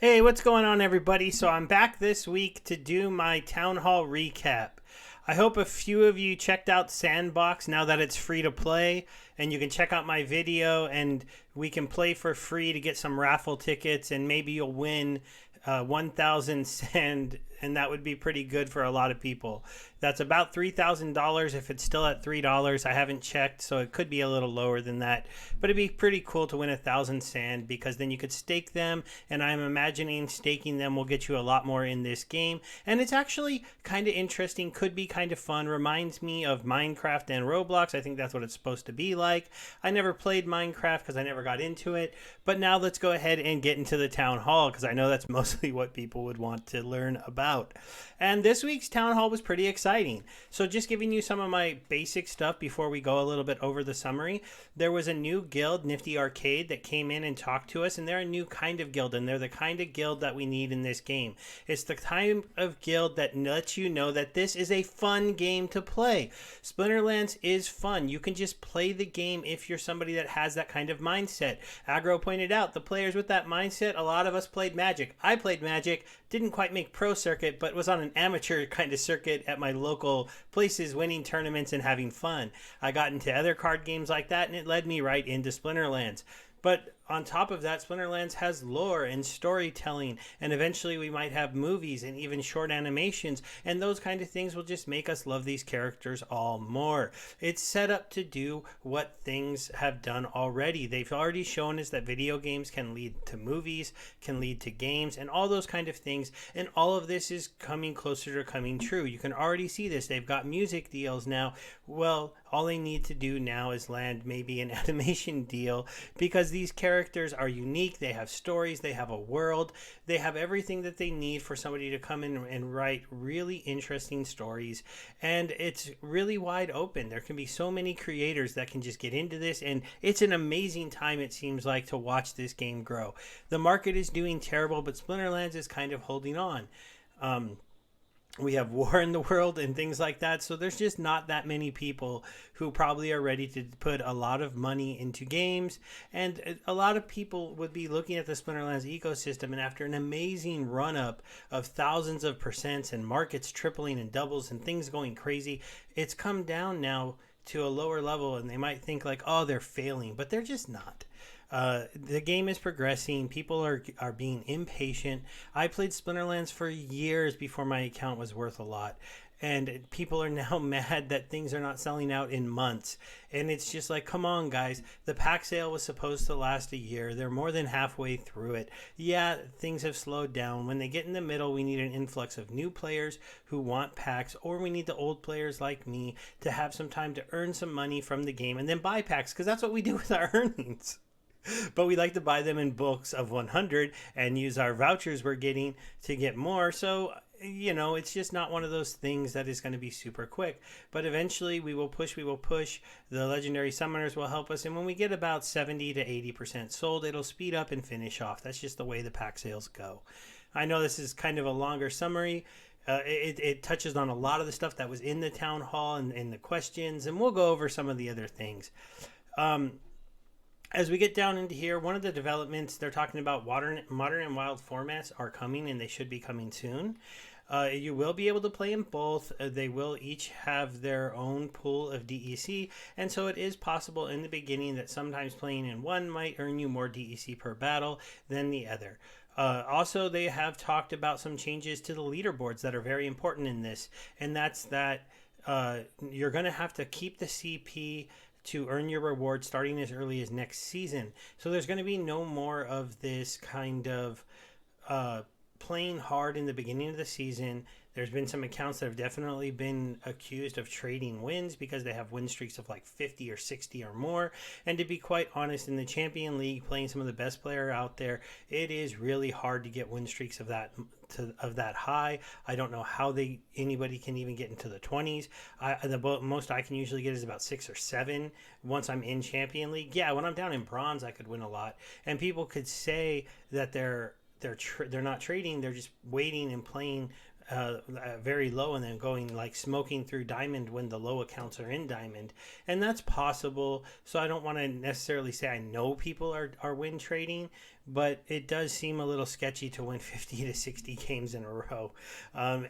Hey, what's going on, everybody? So I'm back this week to do my Town Hall recap. I hope a few of you checked out Sandbox now that it's free to play, and you can check out my video and we can play for free to get some raffle tickets, and maybe you'll win 1,000 sand, and that would be pretty good for a lot of people. That's about $3,000 if it's still at $3. I haven't checked, so it could be a little lower than that. But it'd be pretty cool to win 1,000 sand because then you could stake them, and I'm imagining staking them will get you a lot more in this game. And it's actually kind of interesting, could be kind of fun. Reminds me of Minecraft and Roblox. I think that's what it's supposed to be like. I never played Minecraft because I never got into it. But now let's go ahead and get into the Town Hall because I know that's mostly what people would want to learn about. And this week's Town Hall was pretty exciting. So just giving you some of my basic stuff before we go a little bit over the summary. There was a new guild, NFTy Arcade, that came in and talked to us, and they're a new kind of guild, and they're the kind of guild that we need in this game. It's the kind of guild that lets you know that this is a fun game to play. Splinterlands is fun. You can just play the game if you're somebody that has that kind of mindset. Aggro pointed out the players with that mindset, a lot of us played Magic. I played Magic, didn't quite make pro circuit, but was on an amateur kind of circuit at my local places, winning tournaments and having fun. I got into other card games like that, and it led me right into Splinterlands. But on top of that, Splinterlands has lore and storytelling, and eventually we might have movies and even short animations, and those kind of things will just make us love these characters all more. It's set up to do what things have done already. They've already shown us that video games can lead to movies, can lead to games, and all those kind of things, and all of this is coming closer to coming true. You can already see this. They've got music deals now. Well, all they need to do now is land maybe an animation deal, because these characters are unique. They have stories, they have a world, they have everything that they need for somebody to come in and write really interesting stories. And it's really wide open. There can be so many creators that can just get into this, and it's an amazing time, it seems like, to watch this game grow. The market is doing terrible, but Splinterlands is kind of holding on. We have war in the world and things like that, so there's just not that many people who probably are ready to put a lot of money into games, and a lot of people would be looking at the Splinterlands ecosystem, and after an amazing run-up of thousands of percents and markets tripling and doubles and things going crazy, it's come down now to a lower level, and they might think like, oh, they're failing, but they're just not. The game is progressing. People are being impatient. I played Splinterlands for years before my account was worth a lot. And people are now mad that things are not selling out in months. And it's just like, come on, guys. The pack sale was supposed to last a year. They're more than halfway through it. Yeah, things have slowed down. When they get in the middle, we need an influx of new players who want packs, or we need the old players like me to have some time to earn some money from the game and then buy packs, because that's what we do with our earnings. But we like to buy them in bulks of 100 and use our vouchers we're getting to get more. So, you know, it's just not one of those things that is going to be super quick. But eventually we will push. The legendary summoners will help us. And when we get about 70 to 80% sold, it'll speed up and finish off. That's just the way the pack sales go. I know this is kind of a longer summary. It touches on a lot of the stuff that was in the town hall and the questions. And we'll go over some of the other things. As we get down into here, one of the developments, they're talking about modern and wild formats are coming, and they should be coming soon. You will be able to play in both. They will each have their own pool of DEC, and so it is possible in the beginning that sometimes playing in one might earn you more DEC per battle than the other. Also, they have talked about some changes to the leaderboards that are very important in this, and that's that you're going to have to keep the CP to earn your reward starting as early as next season. So there's going to be no more of this kind of playing hard in the beginning of the season. There's been some accounts that have definitely been accused of trading wins because they have win streaks of like 50 or 60 or more. And to be quite honest, in the Champion League, playing some of the best player out there, it is really hard to get win streaks of that high. I don't know how anybody can even get into the 20s. The most I can usually get is about 6 or 7 once I'm in Champion League. Yeah, when I'm down in bronze, I could win a lot. And people could say that they're not trading, they're just waiting and playing very low and then going like smoking through diamond when the low accounts are in diamond. And that's possible. So I don't want to necessarily say I know people are win trading, but it does seem a little sketchy to win 50 to 60 games in a row,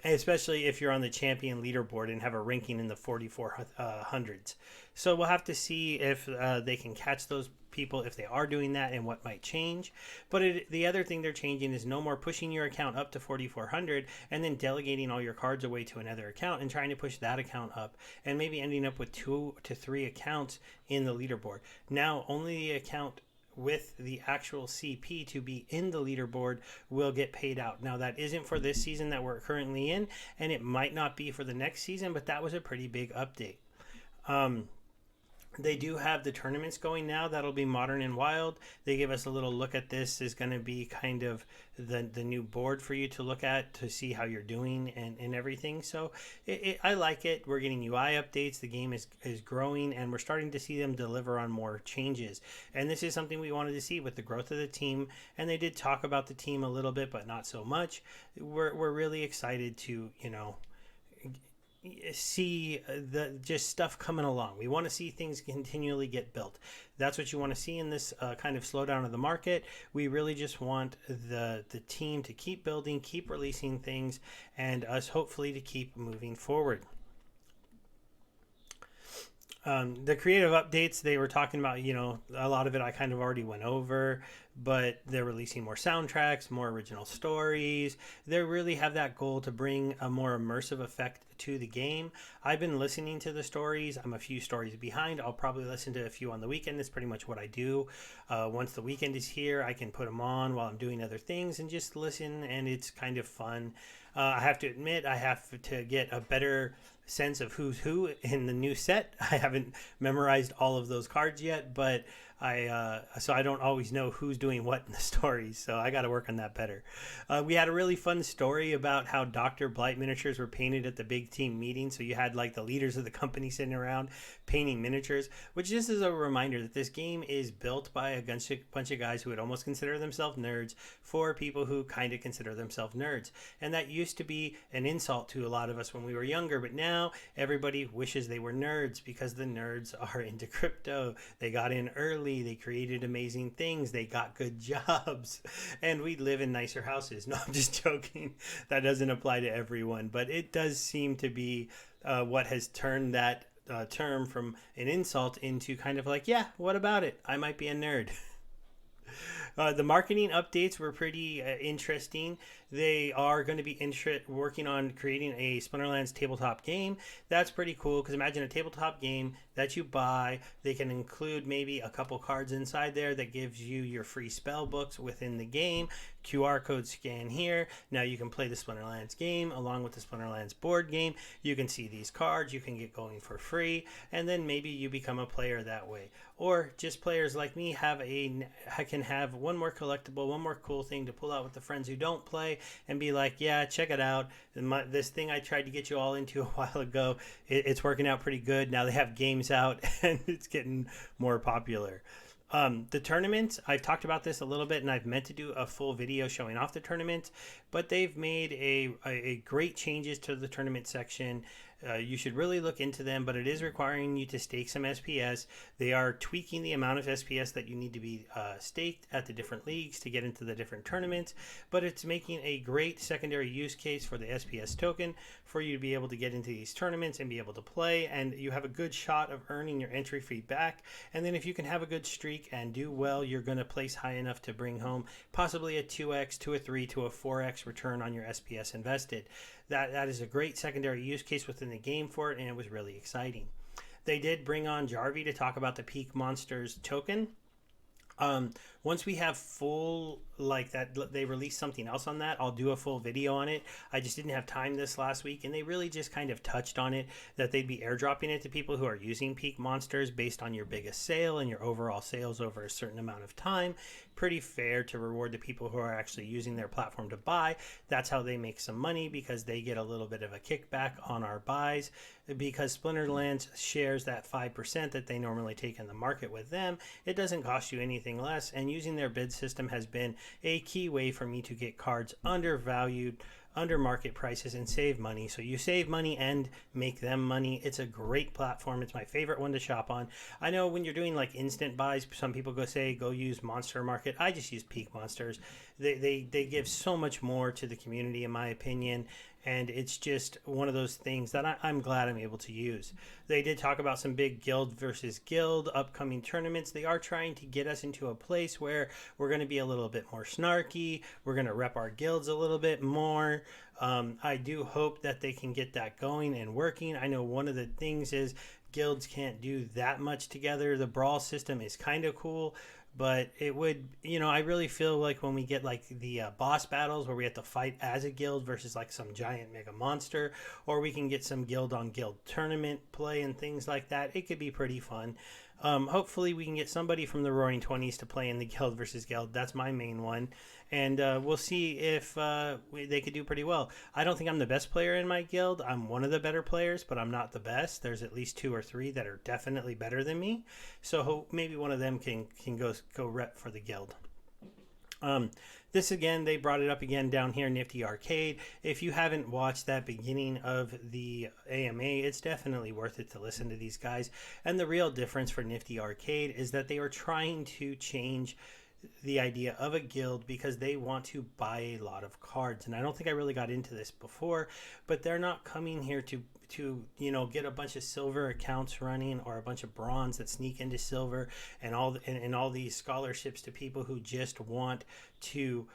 especially if you're on the champion leaderboard and have a ranking in the 4400s. So we'll have to see if they can catch those people if they are doing that and what might change. But the other thing they're changing is no more pushing your account up to 4400 and then delegating all your cards away to another account and trying to push that account up and maybe ending up with 2 to 3 accounts in the leaderboard. Now only the account with the actual CP to be in the leaderboard will get paid out. Now that isn't for this season that we're currently in, and it might not be for the next season, but that was a pretty big update. They do have the tournaments going now. That'll be Modern and Wild. They give us a little look at this. Is going to be kind of the new board for you to look at to see how you're doing and everything. So I like it. We're getting UI updates. The game is growing, and we're starting to see them deliver on more changes. And this is something we wanted to see with the growth of the team. And they did talk about the team a little bit, but not so much. We're really excited to, see the just stuff coming along. We want to see things continually get built. That's what you want to see in this kind of slowdown of the market. We really just want the team to keep building, keep releasing things, and us hopefully to keep moving forward. The creative updates they were talking about, a lot of it I kind of already went over, but they're releasing more soundtracks, more original stories. They really have that goal to bring a more immersive effect to the game. I've been listening to the stories. I'm a few stories behind. I'll probably listen to a few on the weekend. That's pretty much what I do. Once the weekend is here, I can put them on while I'm doing other things and just listen, and it's kind of fun. I have to admit, I have to get a better sense of who's who in the new set. I haven't memorized all of those cards yet, but so I don't always know who's doing what in the stories, so I got to work on that better. We had a really fun story about how Dr. Blight miniatures were painted at the big team meeting, so you had like the leaders of the company sitting around painting miniatures, which just is a reminder that this game is built by a bunch of guys who would almost consider themselves nerds for people who kind of consider themselves nerds. And that used to be an insult to a lot of us when we were younger, but now everybody wishes they were nerds because the nerds are into crypto. They got in early. They created amazing things. They got good jobs, and we live in nicer houses. No, I'm just joking. That doesn't apply to everyone, but it does seem to be what has turned that term from an insult into kind of like, yeah, what about it? I might be a nerd. The marketing updates were pretty interesting. They are going to be working on creating a Splinterlands tabletop game. That's pretty cool because imagine a tabletop game that you buy. They can include maybe a couple cards inside there that gives you your free spell books within the game. QR code scan here. Now you can play the Splinterlands game along with the Splinterlands board game. You can see these cards. You can get going for free, and then maybe you become a player that way. Or just players like me can have one more collectible, one more cool thing to pull out with the friends who don't play and be like, yeah, check it out. This thing I tried to get you all into a while ago, it's working out pretty good. Now they have games out and it's getting more popular. The tournament, I've talked about this a little bit, and I've meant to do a full video showing off the tournament, but they've made a great changes to the tournament section. You should really look into them, but it is requiring you to stake some SPS. They are tweaking the amount of SPS that you need to be staked at the different leagues to get into the different tournaments, but it's making a great secondary use case for the SPS token for you to be able to get into these tournaments and be able to play, and you have a good shot of earning your entry fee back. And then if you can have a good streak and do well, you're going to place high enough to bring home possibly a 2x to a 3 to a 4x return on your SPS invested. That is a great secondary use case within the game for it, and it was really exciting. They did bring on Jarvie to talk about the Peakmonsters token. Once we have full, like that, they released something else on that, I'll do a full video on it. I just didn't have time this last week, and they really just kind of touched on it, that they'd be airdropping it to people who are using Peakmonsters based on your biggest sale and your overall sales over a certain amount of time. Pretty fair to reward the people who are actually using their platform to buy. That's how they make some money, because they get a little bit of a kickback on our buys, because Splinterlands shares that 5% that they normally take in the market with them. It doesn't cost you anything less, and using their bid system has been a key way for me to get cards undervalued under market prices and save money. So you save money and make them money. It's a great platform. It's my favorite one to shop on. I know when you're doing like instant buys, some people go use Monster Market. I just use Peakmonsters. They give so much more to the community, in my opinion. And it's just one of those things that I'm glad I'm able to use. They did talk about some big guild versus guild upcoming tournaments. They are trying to get us into a place where we're going to be a little bit more snarky. We're going to rep our guilds a little bit more. I do hope that they can get that going and working. I know one of the things is guilds can't do that much together. The brawl system is kind of cool, but it would, I really feel like when we get like the boss battles where we have to fight as a guild versus like some giant mega monster, or we can get some guild on guild tournament play and things like that, it could be pretty fun. Hopefully we can get somebody from the Roaring 20s to play in the guild versus guild. That's my main one. And we'll see if they could do pretty well. I don't think I'm the best player in my guild. I'm one of the better players, but I'm not the best. There's at least 2 or 3 that are definitely better than me. So maybe one of them can go rep for the guild. This again, they brought it up again down here, NFTy Arcade. If you haven't watched that beginning of the AMA, it's definitely worth it to listen to these guys. And the real difference for NFTy Arcade is that they are trying to change the idea of a guild because they want to buy a lot of cards. And I don't think I really got into this before, but they're not coming here to get a bunch of silver accounts running or a bunch of bronze that sneak into silver and all these scholarships to people who just want to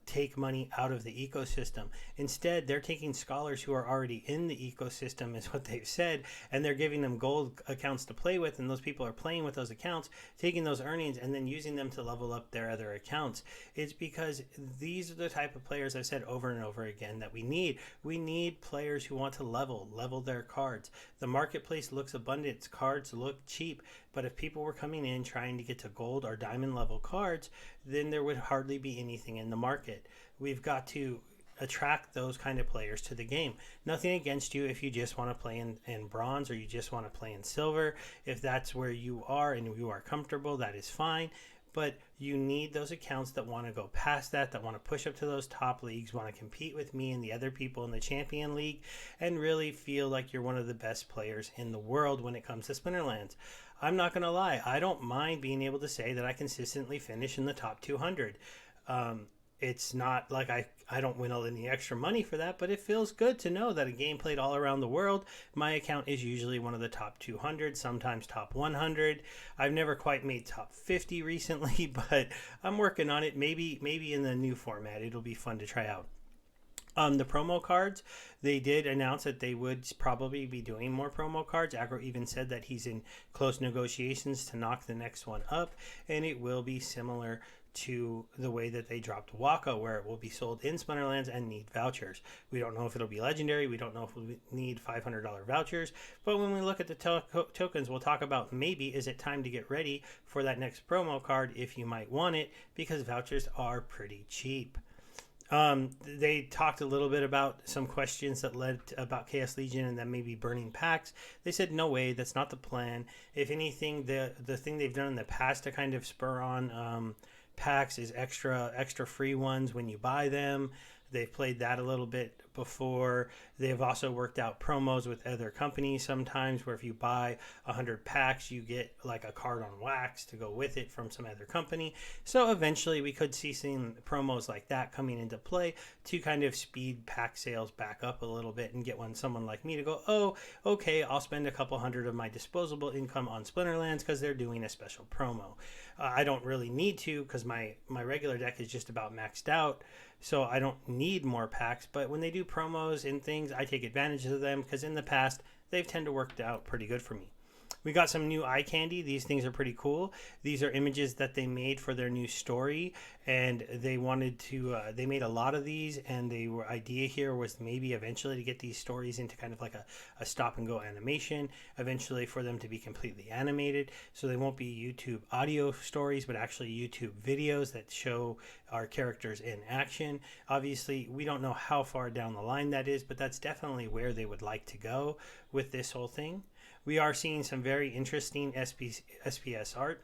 take money out of the ecosystem. Instead, they're taking scholars who are already in the ecosystem, is what they've said, and they're giving them gold accounts to play with, and those people are playing with those accounts, taking those earnings, and then using them to level up their other accounts. It's because these are the type of players I've said over and over again that we need. We need players who want to level their cards. The marketplace looks abundant. Cards look cheap. But if people were coming in trying to get to gold or diamond level cards, then there would hardly be anything in the market. We've got to attract those kind of players to the game. Nothing against you if you just want to play in bronze or you just want to play in silver. If that's where you are and you are comfortable, that is fine. But you need those accounts that want to go past that want to push up to those top leagues, want to compete with me and the other people in the Champion League, and really feel like you're one of the best players in the world when it comes to Splinterlands. I'm not going to lie. I don't mind being able to say that I consistently finish in the top 200. It's not like I don't win any extra money for that, but it feels good to know that a game played all around the world, my account is usually one of the top 200, sometimes top 100. I've never quite made top 50 recently, but I'm working on it. Maybe in the new format, it'll be fun to try out. The promo cards, they did announce that they would probably be doing more promo cards. Agro even said that he's in close negotiations to knock the next one up, and it will be similar to the way that they dropped Waka, where it will be sold in Splinterlands and need vouchers. We don't know if it'll be legendary. We don't know if we'll need $500 vouchers. But when we look at the tokens, we'll talk about maybe is it time to get ready for that next promo card if you might want it, because vouchers are pretty cheap. They talked a little bit about some questions that led about Chaos Legion and then maybe burning packs. They said, no way, that's not the plan. If anything, the thing they've done in the past to kind of spur on packs is extra free ones when you buy them. They've played that a little bit before. They've also worked out promos with other companies sometimes where if you buy 100 packs, you get like a card on wax to go with it from some other company. So eventually we could see some promos like that coming into play to kind of speed pack sales back up a little bit and get someone like me to go, oh, okay, I'll spend a couple hundred of my disposable income on Splinterlands because they're doing a special promo. I don't really need to because my regular deck is just about maxed out. So I don't need more packs, but when they do promos and things, I take advantage of them because in the past, they've tended to work out pretty good for me. We got some new eye candy. These things are pretty cool. These are images that they made for their new story, and they wanted to, they made a lot of these, and the idea here was maybe eventually to get these stories into kind of like a stop and go animation, eventually for them to be completely animated, so they won't be YouTube audio stories, but actually YouTube videos that show our characters in action. Obviously, we don't know how far down the line that is, but that's definitely where they would like to go with this whole thing. We are seeing some very interesting SPS art.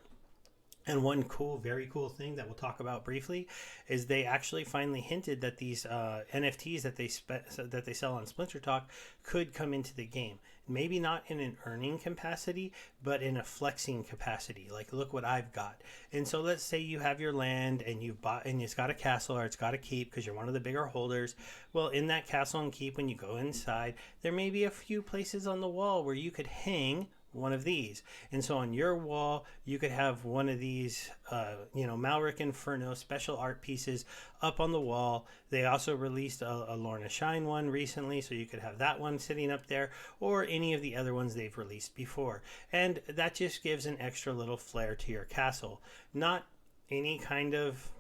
And one very cool thing that we'll talk about briefly is they actually finally hinted that these NFTs that they sell on Splintertalk could come into the game. Maybe not in an earning capacity, but in a flexing capacity. Like, look what I've got. And so let's say you have your land and you bought, and it's got a castle or it's got a keep because you're one of the bigger holders. Well, in that castle and keep, when you go inside, there may be a few places on the wall where you could hang one of these. And so on your wall, you could have one of these, Malric Inferno special art pieces up on the wall. They also released a Lorna Shine one recently, so you could have that one sitting up there, or any of the other ones they've released before. And that just gives an extra little flair to your castle. Not any kind of,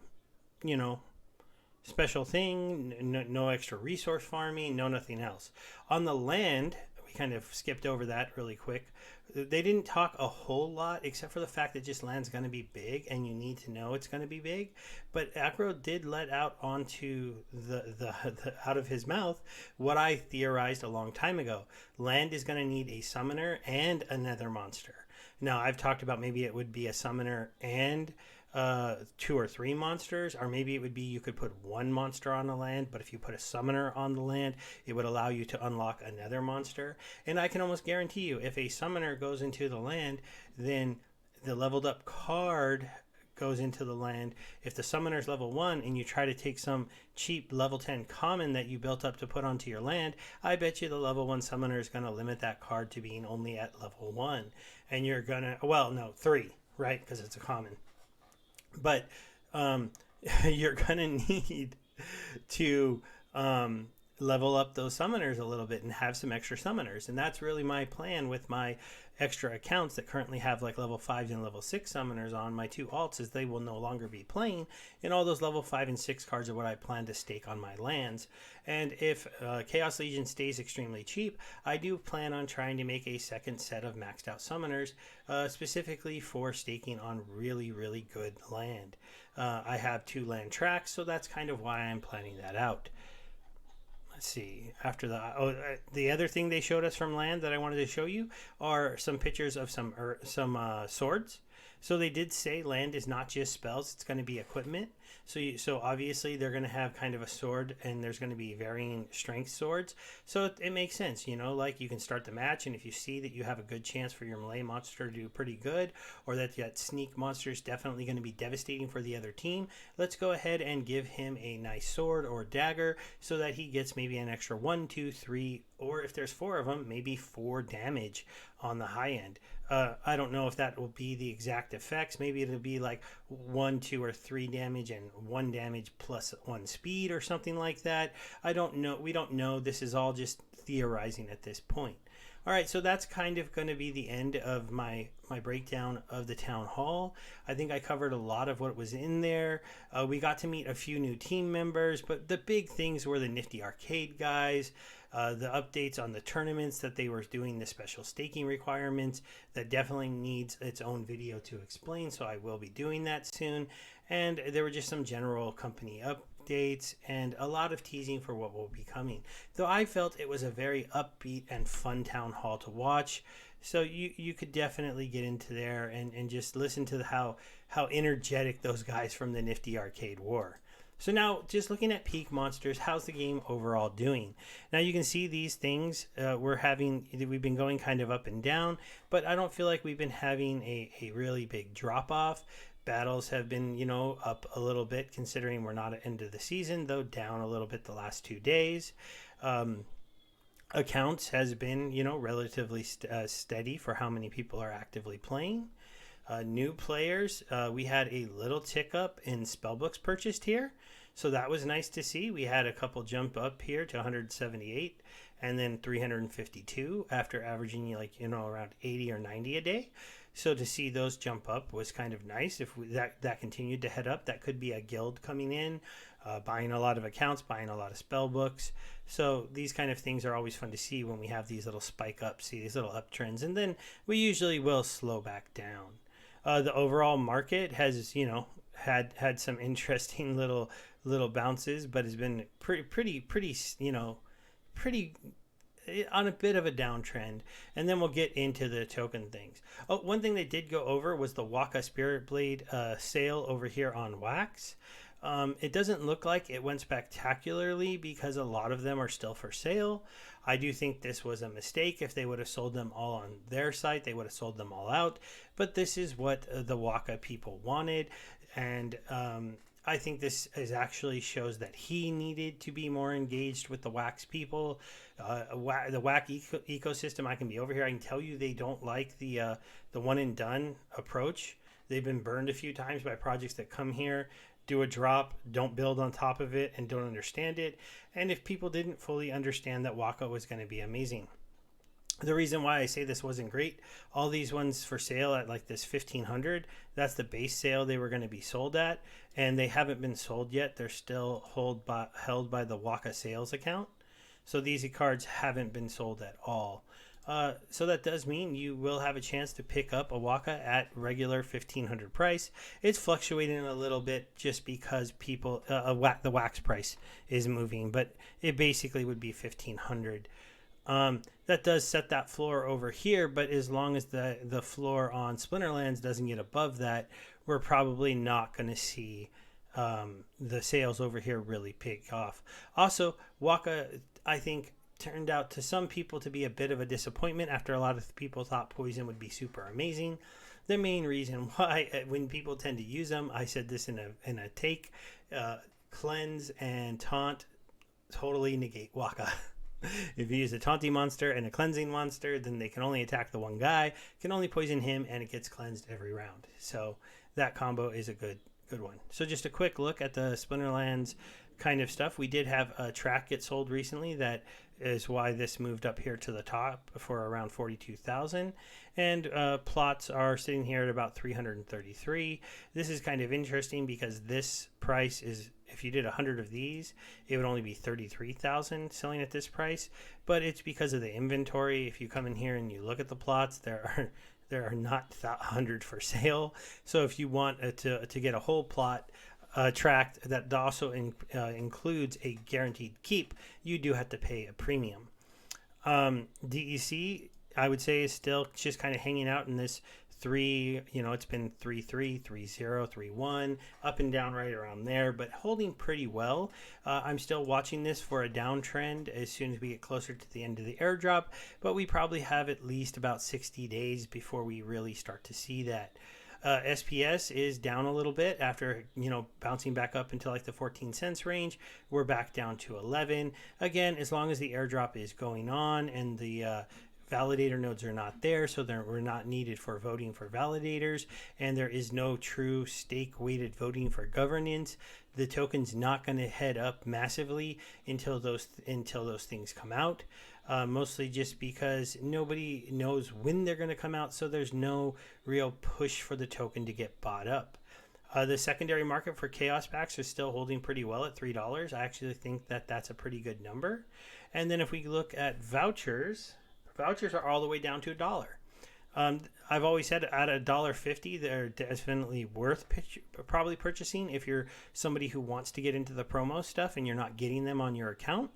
special thing, no extra resource farming, no nothing else. On the land, we kind of skipped over that really quick. They didn't talk a whole lot except for the fact that just land's going to be big and you need to know it's going to be big. But Acro did let out onto the out of his mouth what I theorized a long time ago. Land is going to need a summoner and a nether monster. Now, I've talked about maybe it would be a summoner and 2 or 3 monsters, or maybe it would be you could put one monster on the land, but if you put a summoner on the land, it would allow you to unlock another monster. And I can almost guarantee you, if a summoner goes into the land, then the leveled up card goes into the land. If the summoner's level 1 and you try to take some cheap level 10 common that you built up to put onto your land, I bet you the level 1 summoner is going to limit that card to being only at level 1. And you're going to, 3, right? Because it's a common. But you're going to need to level up those summoners a little bit and have some extra summoners. And that's really my plan with my extra accounts that currently have like level 5 and level 6 summoners on my 2 alts, is they will no longer be playing. And all those level 5 and 6 cards are what I plan to stake on my lands. And if Chaos Legion stays extremely cheap, I do plan on trying to make a second set of maxed out summoners, specifically for staking on really, really good land. I have 2 land tracks, so that's kind of why I'm planning that out. Let's see. After the other thing they showed us from land that I wanted to show you are some pictures of some swords. So they did say land is not just spells; it's going to be equipment. So obviously they're going to have kind of a sword, and there's going to be varying strength swords. So it makes sense, like you can start the match, and if you see that you have a good chance for your melee monster to do pretty good, or that sneak monster is definitely going to be devastating for the other team, let's go ahead and give him a nice sword or dagger so that he gets maybe an extra 1, 2, 3, or if there's 4 of them, maybe 4 damage on the high end. I don't know if that will be the exact effects. Maybe it'll be like 1, 2, or 3 damage and 1 damage plus 1 speed or something like that. I don't know. We don't know. This is all just theorizing at this point. All right, so that's kind of going to be the end of my breakdown of the town hall. I think I covered a lot of what was in there. We got to meet a few new team members, but the big things were the nifty arcade guys, the updates on the tournaments that they were doing, the special staking requirements that definitely needs its own video to explain, so I will be doing that soon. And there were just some general company updates and a lot of teasing for what will be coming. Though I felt it was a very upbeat and fun town hall to watch. So you could definitely get into there and just listen to how energetic those guys from the Nifty Arcade were. So now, just looking at Peakmonsters, how's the game overall doing? Now you can see these things we've been going kind of up and down, but I don't feel like we've been having a really big drop off. Battles have been, up a little bit considering we're not at end of the season, though down a little bit the last 2 days. Accounts has been, relatively steady for how many people are actively playing. New players, we had a little tick up in spellbooks purchased here, so that was nice to see. We had a couple jump up here to 178 and then 352 after averaging around 80 or 90 a day. So to see those jump up was kind of nice. If that continued to head up, that could be a guild coming in, buying a lot of accounts, buying a lot of spell books. So these kind of things are always fun to see when we have these little spike ups, see these little uptrends, and then we usually will slow back down. The overall market has, had some interesting little bounces, but has been pretty on a bit of a downtrend, and then we'll get into the token things. Oh, one thing they did go over was the Waka Spirit Blade sale over here on Wax. It doesn't look like it went spectacularly because a lot of them are still for sale. I do think this was a mistake. If they would have sold them all on their site, they would have sold them all out. But this is what the Waka people wanted, and I think this actually shows that he needed to be more engaged with the Wax people. The Wax ecosystem, I can be over here. I can tell you they don't like the one and done approach. They've been burned a few times by projects that come here, do a drop, don't build on top of it, and don't understand it. And if people didn't fully understand that Waka was going to be amazing. The reason why I say this wasn't great, all these ones for sale at like this 1500, that's the base sale they were going to be sold at, and they haven't been sold yet. They're still held by the Waka sales account. So these cards haven't been sold at all. So that does mean you will have a chance to pick up a Waka at regular 1500 price. It's fluctuating a little bit just because people the Wax price is moving, but it basically would be 1500. That does set that floor over here, but as long as the floor on Splinterlands doesn't get above that, we're probably not going to see the sales over here really pick off. Also, Waka, I think, turned out to some people to be a bit of a disappointment after a lot of people thought Poison would be super amazing. The main reason why, when people tend to use them, I said this in a take, Cleanse and Taunt totally negate Waka. If you use a taunting monster and a cleansing monster, then they can only attack the one guy, can only poison him, and it gets cleansed every round. So that combo is a good one. So just a quick look at the Splinterlands kind of stuff. We did have a track get sold recently. That is why this moved up here to the top for around 42,000. And plots are sitting here at about 333. This is kind of interesting because this price is, if you did 100 of these, it would only be 33,000 selling at this price. But it's because of the inventory. If you come in here and you look at the plots, there are not 100 for sale. So if you want to get a whole plot tract that also includes a guaranteed keep, you do have to pay a premium. DEC, I would say, is still just kind of hanging out in this 3, it's been 3.3, 3.0, 3.1, up and down right around there, but holding pretty well. I'm still watching this for a downtrend as soon as we get closer to the end of the airdrop, but we probably have at least about 60 days before we really start to see that. SPS is down a little bit after, bouncing back up into like the 14 cents range. We're back down to 11. Again, as long as the airdrop is going on and the validator nodes are not there, so we're not needed for voting for validators, and there is no true stake weighted voting for governance, the token's not going to head up massively until those things come out. Mostly just because nobody knows when they're going to come out, so there's no real push for the token to get bought up. The secondary market for chaos packs is still holding pretty well at $3. I actually think that that's a pretty good number. And then if we look at vouchers are all the way down to $1. I've always said at $1.50, they're definitely worth probably purchasing if you're somebody who wants to get into the promo stuff and you're not getting them on your account.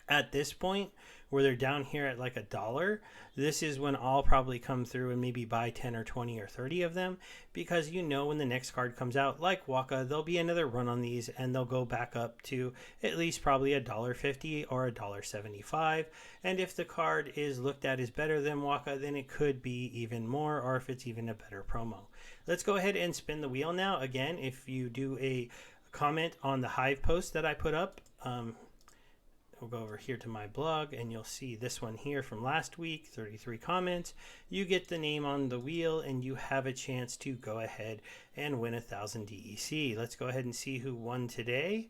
At this point, where they're down here at like $1, this is when I'll probably come through and maybe buy 10 or 20 or 30 of them, because when the next card comes out, like Waka, there'll be another run on these and they'll go back up to at least probably $1.50 or $1.75. And if the card is looked at as better than Waka, then it could be even more, or if it's even a better promo. Let's go ahead and spin the wheel now. Again, if you do a comment on the Hive post that I put up, we'll go over here to my blog and you'll see this one here from last week, 33 comments. You get the name on the wheel and you have a chance to go ahead and win 1,000 DEC. Let's go ahead and see who won today.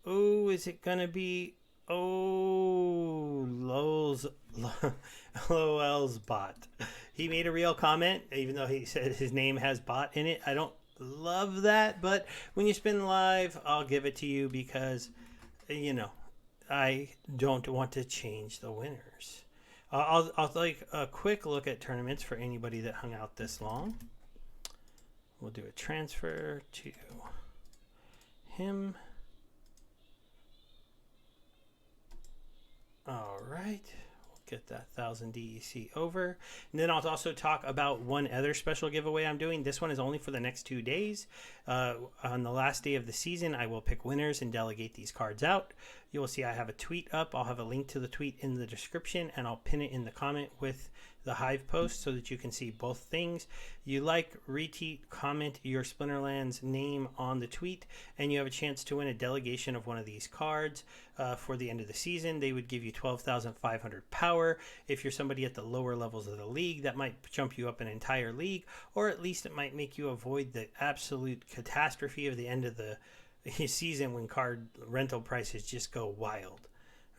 Oh, is it going to be, Lol's bot. He made a real comment, even though he said his name has bot in it. I don't love that, but when you spin live, I'll give it to you because, I don't want to change the winners. I'll take a quick look at tournaments for anybody that hung out this long. We'll do a transfer to him. All right. get that 1,000 DEC over. And then I'll also talk about one other special giveaway I'm doing. This one is only for the next 2 days. On the last day of the season, I will pick winners and delegate these cards out. You will see I have a tweet up. I'll have a link to the tweet in the description, and I'll pin it in the comment with the Hive post so that you can see both things. You like, retweet, comment your Splinterlands name on the tweet, and you have a chance to win a delegation of one of these cards for the end of the season. They would give you 12,500 power. If you're somebody at the lower levels of the league, that might jump you up an entire league, or at least it might make you avoid the absolute catastrophe of the end of the season when card rental prices just go wild.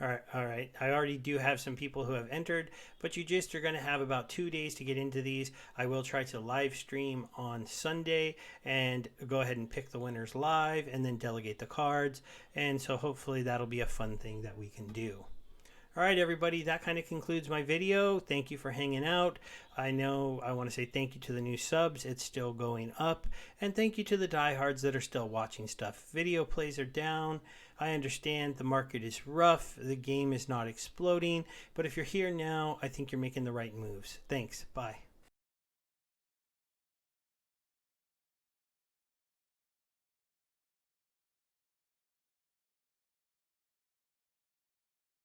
All right. I already do have some people who have entered, but you just are going to have about 2 days to get into these. I will try to live stream on Sunday and go ahead and pick the winners live and then delegate the cards. And so hopefully that'll be a fun thing that we can do. All right, everybody, that kind of concludes my video. Thank you for hanging out. I know I want to say thank you to the new subs. It's still going up. And thank you to the diehards that are still watching stuff. Video plays are down. I understand the market is rough. The game is not exploding. But if you're here now, I think you're making the right moves. Thanks. Bye.